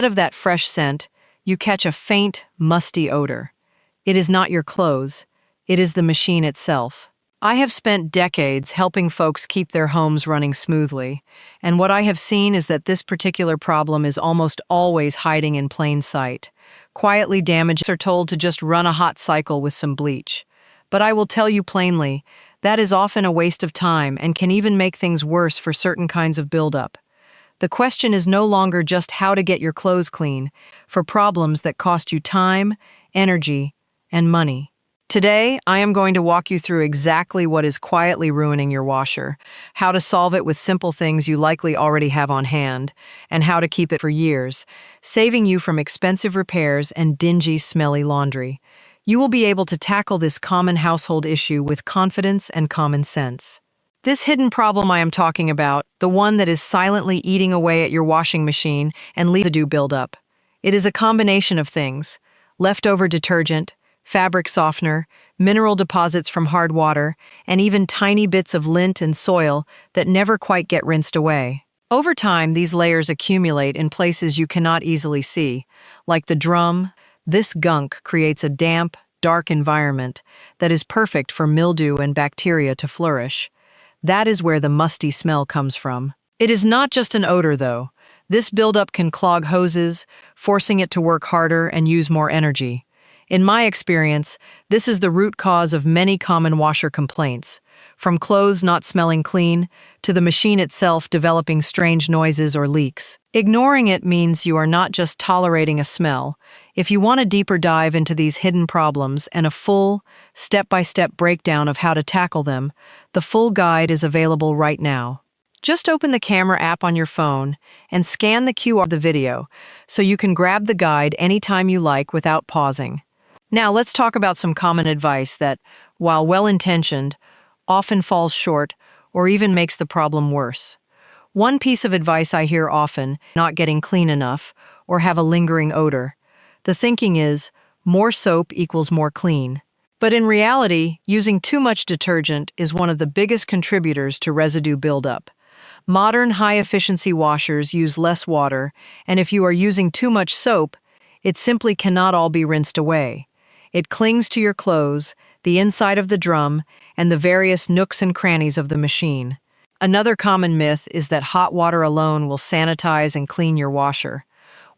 Instead of that fresh scent, you catch a faint, musty odor. It is not your clothes, it is the machine itself. I have spent decades helping folks keep their homes running smoothly, and what I have seen is that this particular problem is almost always hiding in plain sight. Quietly damaged are told to just run a hot cycle with some bleach. But I will tell you plainly, that is often a waste of time and can even make things worse for certain kinds of buildup. The question is no longer just how to get your clothes clean, for problems that cost you time, energy, and money. Today, I am going to walk you through exactly what is quietly ruining your washer, how to solve it with simple things you likely already have on hand, and how to keep it for years, saving you from expensive repairs and dingy, smelly laundry. You will be able to tackle this common household issue with confidence and common sense. This hidden problem I am talking about, the one that is silently eating away at your washing machine and residue buildup. It is a combination of things: leftover detergent, fabric softener, mineral deposits from hard water, and even tiny bits of lint and soil that never quite get rinsed away. Over time, these layers accumulate in places you cannot easily see, like the drum. This gunk creates a damp, dark environment that is perfect for mildew and bacteria to flourish. That is where the musty smell comes from. It is not just an odor, though. This buildup can clog hoses, forcing it to work harder and use more energy. In my experience, this is the root cause of many common washer complaints, from clothes not smelling clean to the machine itself developing strange noises or leaks. Ignoring it means you are not just tolerating a smell. If you want a deeper dive into these hidden problems and a full, step-by-step breakdown of how to tackle them, the full guide is available right now. Just open the camera app on your phone and scan the QR of the video so you can grab the guide anytime you like without pausing. Now let's talk about some common advice that, while well-intentioned, often falls short or even makes the problem worse. One piece of advice I hear often: not getting clean enough or have a lingering odor. The thinking is, more soap equals more clean. But in reality, using too much detergent is one of the biggest contributors to residue buildup. Modern high-efficiency washers use less water, and if you are using too much soap, it simply cannot all be rinsed away. It clings to your clothes, the inside of the drum, and the various nooks and crannies of the machine. Another common myth is that hot water alone will sanitize and clean your washer.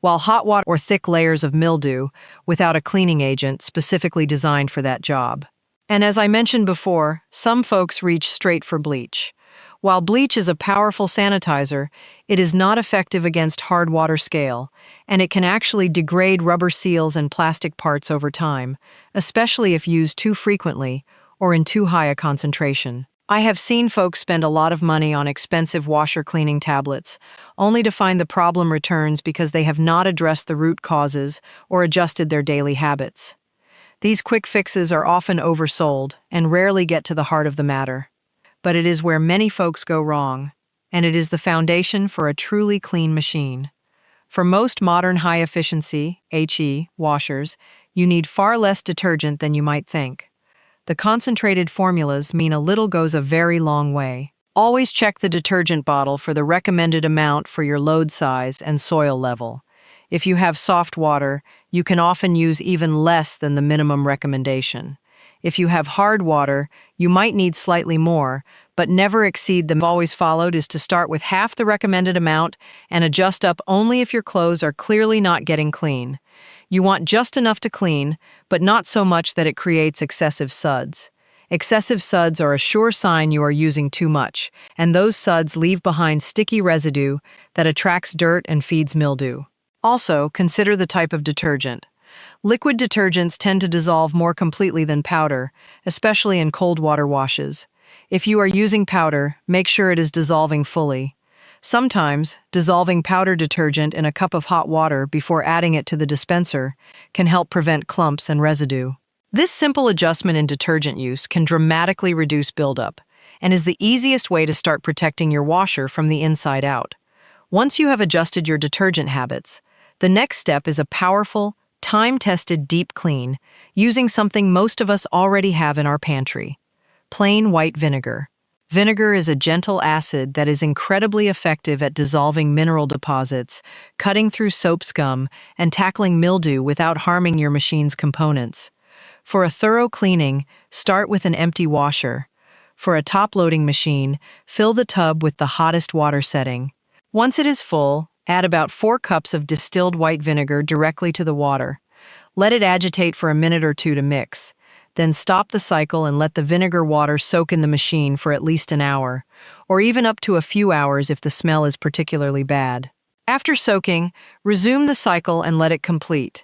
While hot water or thick layers of mildew without a cleaning agent specifically designed for that job. And as I mentioned before, some folks reach straight for bleach. While bleach is a powerful sanitizer, it is not effective against hard water scale, and it can actually degrade rubber seals and plastic parts over time, especially if used too frequently or in too high a concentration. I have seen folks spend a lot of money on expensive washer cleaning tablets, only to find the problem returns because they have not addressed the root causes or adjusted their daily habits. These quick fixes are often oversold and rarely get to the heart of the matter. But it is where many folks go wrong, and it is the foundation for a truly clean machine. For most modern high-efficiency (HE) washers, you need far less detergent than you might think. The concentrated formulas mean a little goes a very long way. Always check the detergent bottle for the recommended amount for your load size and soil level. If you have soft water, you can often use even less than the minimum recommendation. If you have hard water, you might need slightly more, but never exceed the always followed is to start with half the recommended amount and adjust up only if your clothes are clearly not getting clean. You want just enough to clean, but not so much that it creates excessive suds. Excessive suds are a sure sign you are using too much, and those suds leave behind sticky residue that attracts dirt and feeds mildew. Also, consider the type of detergent. Liquid detergents tend to dissolve more completely than powder, especially in cold water washes. If you are using powder, make sure it is dissolving fully. Sometimes, dissolving powder detergent in a cup of hot water before adding it to the dispenser can help prevent clumps and residue. This simple adjustment in detergent use can dramatically reduce buildup and is the easiest way to start protecting your washer from the inside out. Once you have adjusted your detergent habits, the next step is a powerful, time-tested deep clean using something most of us already have in our pantry: plain white vinegar. Vinegar is a gentle acid that is incredibly effective at dissolving mineral deposits, cutting through soap scum, and tackling mildew without harming your machine's components. For a thorough cleaning, start with an empty washer. For a top-loading machine, fill the tub with the hottest water setting. Once it is full, add about 4 cups of distilled white vinegar directly to the water. Let it agitate for a minute or two to mix. Then stop the cycle and let the vinegar water soak in the machine for at least an hour, or even up to a few hours if the smell is particularly bad. After soaking, resume the cycle and let it complete.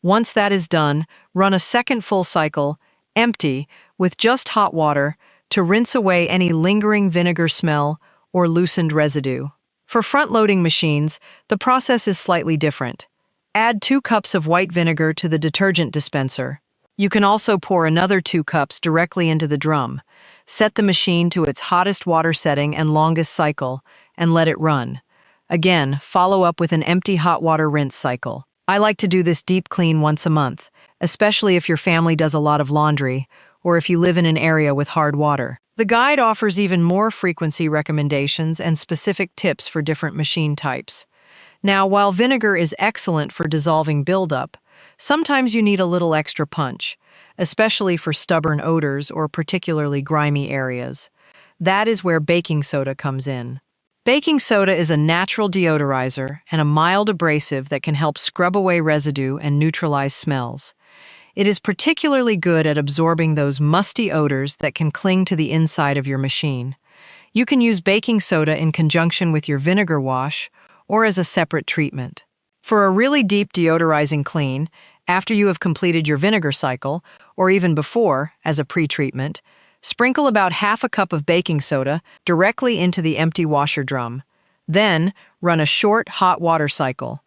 Once that is done, run a second full cycle, empty, with just hot water, to rinse away any lingering vinegar smell or loosened residue. For front-loading machines, the process is slightly different. Add 2 cups of white vinegar to the detergent dispenser. You can also pour another 2 cups directly into the drum. Set the machine to its hottest water setting and longest cycle, and let it run. Again, follow up with an empty hot water rinse cycle. I like to do this deep clean once a month, especially if your family does a lot of laundry, or if you live in an area with hard water. The guide offers even more frequency recommendations and specific tips for different machine types. Now, while vinegar is excellent for dissolving buildup, sometimes you need a little extra punch, especially for stubborn odors or particularly grimy areas. That is where baking soda comes in. Baking soda is a natural deodorizer and a mild abrasive that can help scrub away residue and neutralize smells. It is particularly good at absorbing those musty odors that can cling to the inside of your machine. You can use baking soda in conjunction with your vinegar wash or as a separate treatment. For a really deep deodorizing clean, after you have completed your vinegar cycle, or even before, as a pre-treatment, sprinkle about half a cup of baking soda directly into the empty washer drum. Then, run a short, hot water cycle.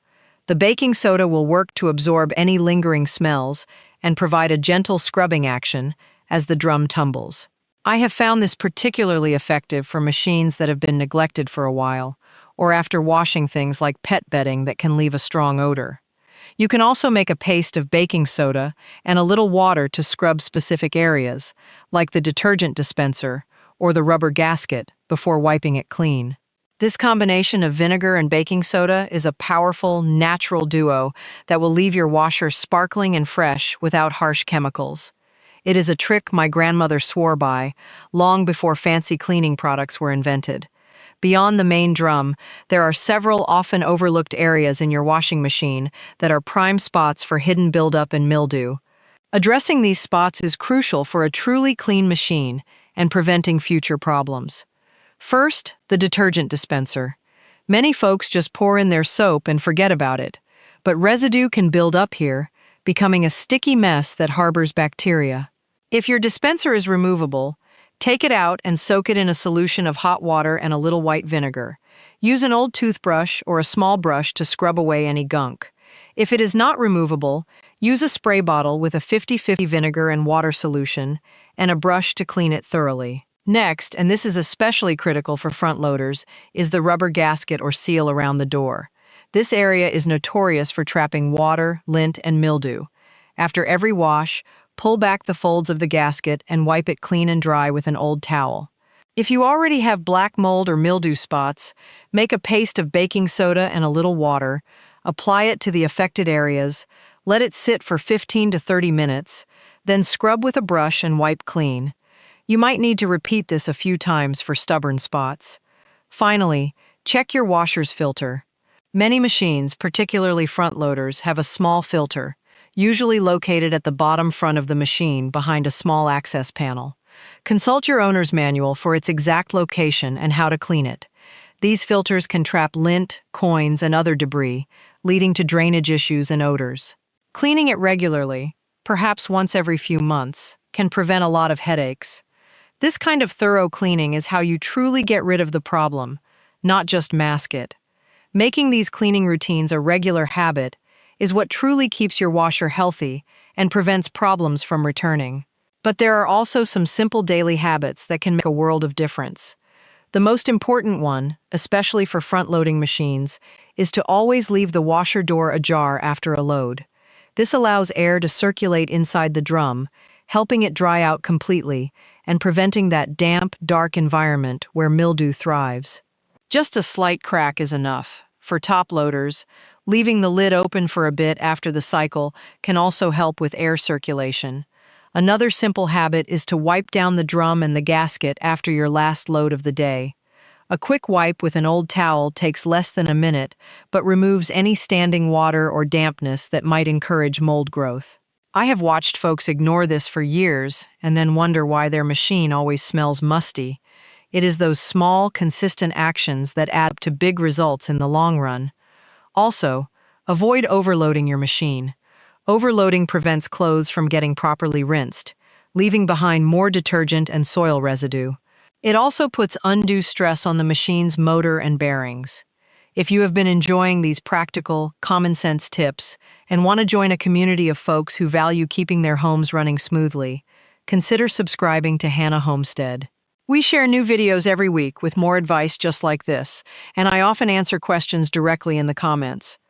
The baking soda will work to absorb any lingering smells and provide a gentle scrubbing action as the drum tumbles. I have found this particularly effective for machines that have been neglected for a while, or after washing things like pet bedding that can leave a strong odor. You can also make a paste of baking soda and a little water to scrub specific areas, like the detergent dispenser or the rubber gasket, before wiping it clean. This combination of vinegar and baking soda is a powerful, natural duo that will leave your washer sparkling and fresh without harsh chemicals. It is a trick my grandmother swore by, long before fancy cleaning products were invented. Beyond the main drum, there are several often overlooked areas in your washing machine that are prime spots for hidden buildup and mildew. Addressing these spots is crucial for a truly clean machine and preventing future problems. First, the detergent dispenser. Many folks just pour in their soap and forget about it, but residue can build up here, becoming a sticky mess that harbors bacteria. If your dispenser is removable, take it out and soak it in a solution of hot water and a little white vinegar. Use an old toothbrush or a small brush to scrub away any gunk. If it is not removable, use a spray bottle with a 50-50 vinegar and water solution and a brush to clean it thoroughly. Next, and this is especially critical for front loaders, is the rubber gasket or seal around the door. This area is notorious for trapping water, lint, and mildew. After every wash, pull back the folds of the gasket and wipe it clean and dry with an old towel. If you already have black mold or mildew spots, make a paste of baking soda and a little water, apply it to the affected areas, let it sit for 15 to 30 minutes, then scrub with a brush and wipe clean. You might need to repeat this a few times for stubborn spots. Finally, check your washer's filter. Many machines, particularly front loaders, have a small filter, usually located at the bottom front of the machine behind a small access panel. Consult your owner's manual for its exact location and how to clean it. These filters can trap lint, coins, and other debris, leading to drainage issues and odors. Cleaning it regularly, perhaps once every few months, can prevent a lot of headaches. This kind of thorough cleaning is how you truly get rid of the problem, not just mask it. Making these cleaning routines a regular habit is what truly keeps your washer healthy and prevents problems from returning. But there are also some simple daily habits that can make a world of difference. The most important one, especially for front-loading machines, is to always leave the washer door ajar after a load. This allows air to circulate inside the drum, helping it dry out completely and preventing that damp, dark environment where mildew thrives. Just a slight crack is enough. For top loaders, leaving the lid open for a bit after the cycle can also help with air circulation. Another simple habit is to wipe down the drum and the gasket after your last load of the day. A quick wipe with an old towel takes less than a minute, but removes any standing water or dampness that might encourage mold growth. I have watched folks ignore this for years and then wonder why their machine always smells musty. It is those small, consistent actions that add up to big results in the long run. Also, avoid overloading your machine. Overloading prevents clothes from getting properly rinsed, leaving behind more detergent and soil residue. It also puts undue stress on the machine's motor and bearings. If you have been enjoying these practical, common-sense tips and want to join a community of folks who value keeping their homes running smoothly, consider subscribing to Hannah Homestead. We share new videos every week with more advice just like this, and I often answer questions directly in the comments.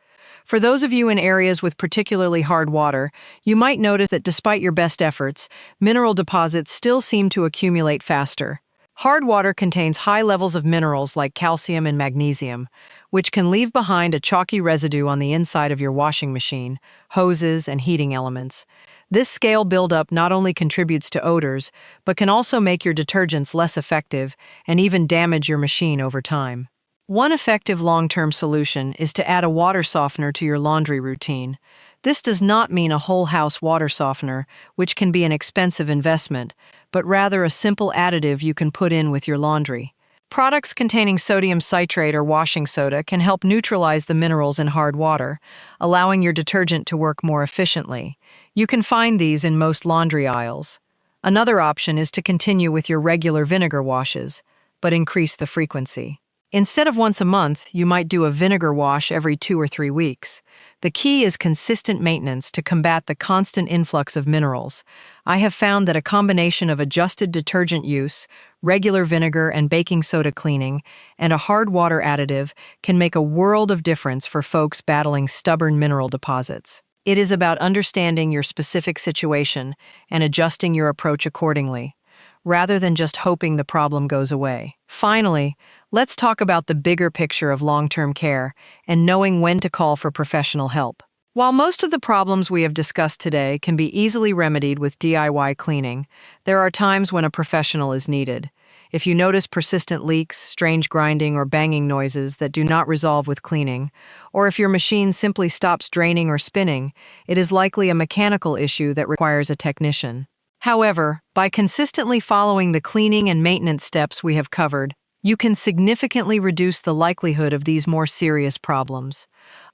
For those of you in areas with particularly hard water, you might notice that despite your best efforts, mineral deposits still seem to accumulate faster. Hard water contains high levels of minerals like calcium and magnesium, which can leave behind a chalky residue on the inside of your washing machine, hoses, and heating elements. This scale buildup not only contributes to odors, but can also make your detergents less effective and even damage your machine over time. One effective long-term solution is to add a water softener to your laundry routine. This does not mean a whole house water softener, which can be an expensive investment, but rather a simple additive you can put in with your laundry. Products containing sodium citrate or washing soda can help neutralize the minerals in hard water, allowing your detergent to work more efficiently. You can find these in most laundry aisles. Another option is to continue with your regular vinegar washes, but increase the frequency. Instead of once a month, you might do a vinegar wash every 2 or 3 weeks. The key is consistent maintenance to combat the constant influx of minerals. I have found that a combination of adjusted detergent use, regular vinegar and baking soda cleaning, and a hard water additive can make a world of difference for folks battling stubborn mineral deposits. It is about understanding your specific situation and adjusting your approach accordingly, rather than just hoping the problem goes away. Finally, let's talk about the bigger picture of long-term care and knowing when to call for professional help. While most of the problems we have discussed today can be easily remedied with DIY cleaning, there are times when a professional is needed. If you notice persistent leaks, strange grinding, or banging noises that do not resolve with cleaning, or if your machine simply stops draining or spinning, it is likely a mechanical issue that requires a technician. However, by consistently following the cleaning and maintenance steps we have covered, you can significantly reduce the likelihood of these more serious problems.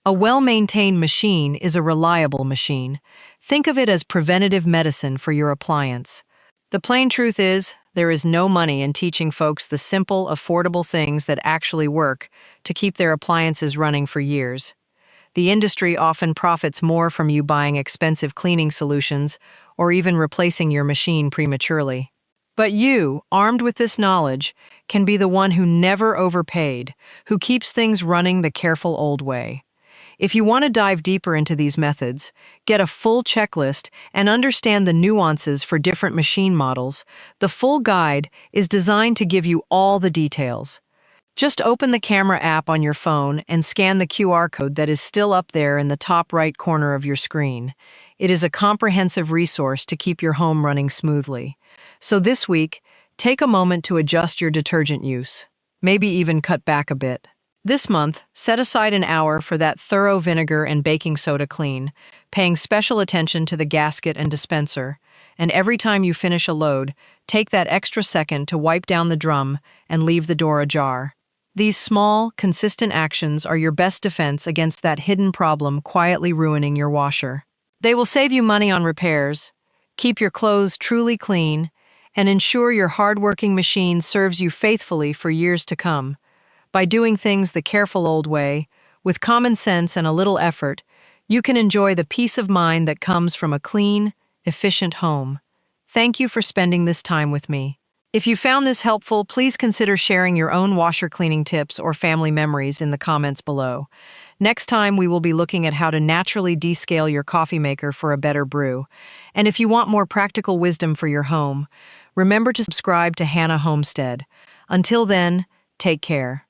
A well-maintained machine is a reliable machine. Think of it as preventative medicine for your appliance. The plain truth is, there is no money in teaching folks the simple, affordable things that actually work to keep their appliances running for years. The industry often profits more from you buying expensive cleaning solutions or even replacing your machine prematurely. But you, armed with this knowledge, can be the one who never overpaid, who keeps things running the careful old way. If you want to dive deeper into these methods, get a full checklist, and understand the nuances for different machine models, the full guide is designed to give you all the details. Just open the camera app on your phone and scan the QR code that is still up there in the top right corner of your screen. It is a comprehensive resource to keep your home running smoothly. So this week, take a moment to adjust your detergent use, maybe even cut back a bit. This month, set aside an hour for that thorough vinegar and baking soda clean, paying special attention to the gasket and dispenser, and every time you finish a load, take that extra second to wipe down the drum and leave the door ajar. These small, consistent actions are your best defense against that hidden problem quietly ruining your washer. They will save you money on repairs, keep your clothes truly clean, and ensure your hardworking machine serves you faithfully for years to come. By doing things the careful old way, with common sense and a little effort, you can enjoy the peace of mind that comes from a clean, efficient home. Thank you for spending this time with me. If you found this helpful, please consider sharing your own washer cleaning tips or family memories in the comments below. Next time, we will be looking at how to naturally descale your coffee maker for a better brew. And if you want more practical wisdom for your home, remember to subscribe to Hannah Homestead. Until then, take care.